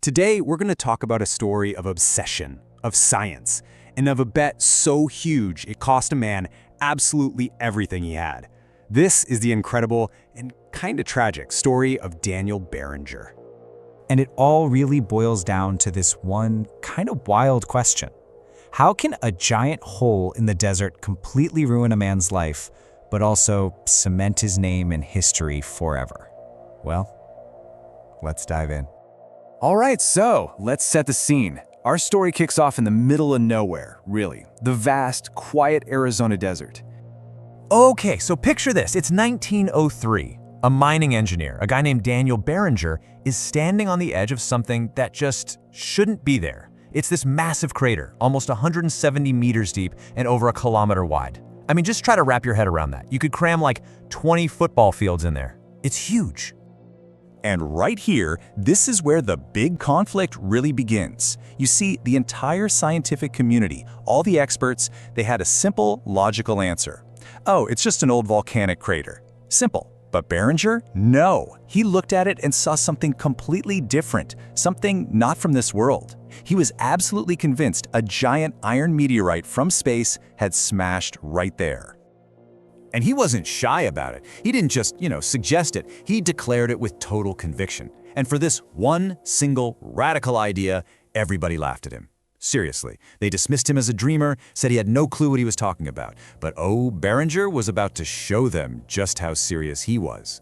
Today, we're going to talk about a story of obsession, of science, and of a bet so huge it cost a man absolutely everything he had. This is the incredible and kind of tragic story of Daniel Barringer. And it all really boils down to this one kind of wild question. How can a giant hole in the desert completely ruin a man's life, but also cement his name in history forever? Well, let's dive in. All right, so let's set the scene. Our story kicks off in the middle of nowhere, really. The vast, quiet Arizona desert. Okay, so picture this. It's 1903. A mining engineer, a guy named Daniel Barringer, is standing on the edge of something that just shouldn't be there. It's this massive crater, almost 170 meters deep and over a kilometer wide. I mean, just try to wrap your head around that. You could cram like 20 football fields in there. It's huge. And right here, this is where the big conflict really begins. You see, the entire scientific community, all the experts, they had a simple, logical answer. Oh, it's just an old volcanic crater. Simple. But Barringer? No. He looked at it and saw something completely different, something not from this world. He was absolutely convinced a giant iron meteorite from space had smashed right there. And he wasn't shy about it. He didn't just, suggest it. He declared it with total conviction. And for this one single radical idea, everybody laughed at him. Seriously, they dismissed him as a dreamer, said he had no clue what he was talking about. But Barringer was about to show them just how serious he was.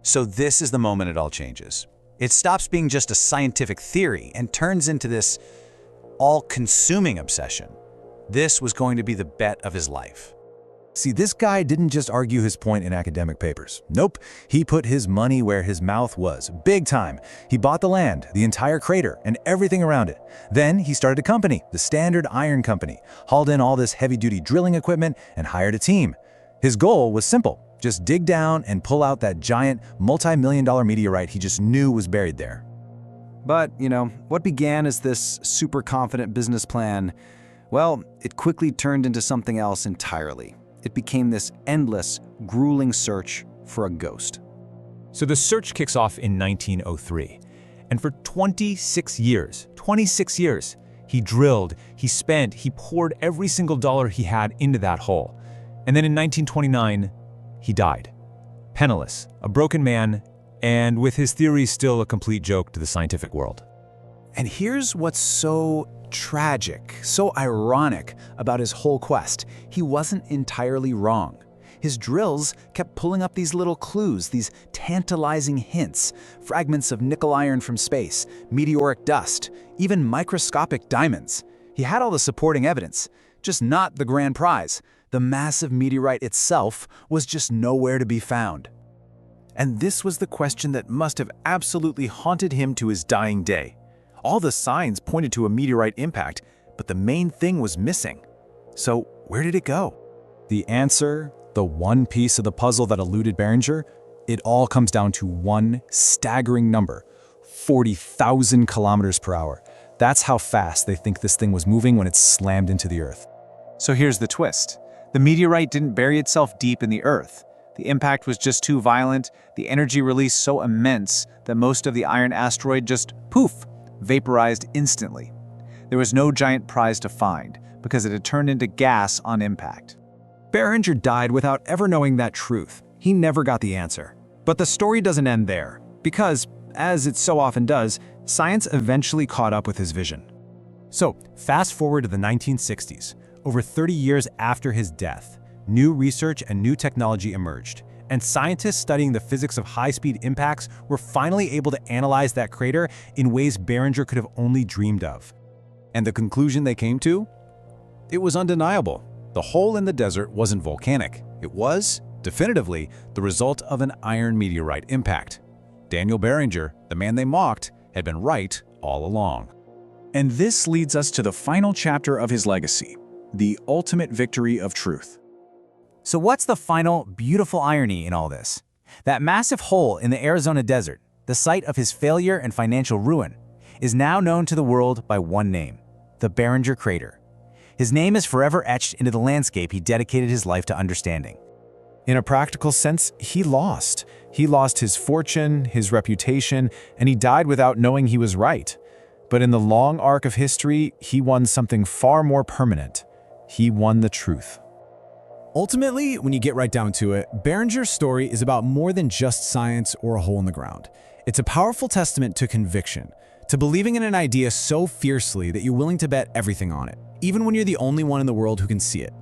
So this is the moment it all changes. It stops being just a scientific theory and turns into this all-consuming obsession. This was going to be the bet of his life. See, this guy didn't just argue his point in academic papers. Nope, he put his money where his mouth was, big time. He bought the land, the entire crater, and everything around it. Then he started a company, the Standard Iron Company, hauled in all this heavy-duty drilling equipment, and hired a team. His goal was simple, just dig down and pull out that giant, multi-million-dollar meteorite he just knew was buried there. But, what began as this super confident business plan, well, it quickly turned into something else entirely. It became this endless, grueling search for a ghost. So the search kicks off in 1903. And for 26 years, he drilled, he poured every single dollar he had into that hole. And then in 1929, he died. Penniless, a broken man, and with his theories still a complete joke to the scientific world. And here's what's so tragic, so ironic about his whole quest. He wasn't entirely wrong. His drills kept pulling up these little clues, these tantalizing hints, fragments of nickel iron from space, meteoric dust, even microscopic diamonds. He had all the supporting evidence, just not the grand prize. The massive meteorite itself was just nowhere to be found. And this was the question that must have absolutely haunted him to his dying day. All the signs pointed to a meteorite impact, but the main thing was missing. So where did it go? The answer, the one piece of the puzzle that eluded Barringer, it all comes down to one staggering number, 40,000 kilometers per hour. That's how fast they think this thing was moving when it slammed into the Earth. So here's the twist. The meteorite didn't bury itself deep in the Earth. The impact was just too violent, the energy release so immense that most of the iron asteroid just poof, vaporized instantly. There was no giant prize to find, because it had turned into gas on impact. Barringer died without ever knowing that truth. He never got the answer. But the story doesn't end there, because, as it so often does, science eventually caught up with his vision. So, fast forward to the 1960s. Over 30 years after his death, new research and new technology emerged. And scientists studying the physics of high-speed impacts were finally able to analyze that crater in ways Barringer could have only dreamed of. And the conclusion they came to? It was undeniable. The hole in the desert wasn't volcanic. It was, definitively, the result of an iron meteorite impact. Daniel Barringer, the man they mocked, had been right all along. And this leads us to the final chapter of his legacy, the ultimate victory of truth. So what's the final, beautiful irony in all this? That massive hole in the Arizona desert, the site of his failure and financial ruin, is now known to the world by one name, the Barringer crater. His name is forever etched into the landscape he dedicated his life to understanding. In a practical sense, he lost. He lost his fortune, his reputation, and he died without knowing he was right. But in the long arc of history, he won something far more permanent. He won the truth. Ultimately, when you get right down to it, Barringer's story is about more than just science or a hole in the ground. It's a powerful testament to conviction, to believing in an idea so fiercely that you're willing to bet everything on it, even when you're the only one in the world who can see it.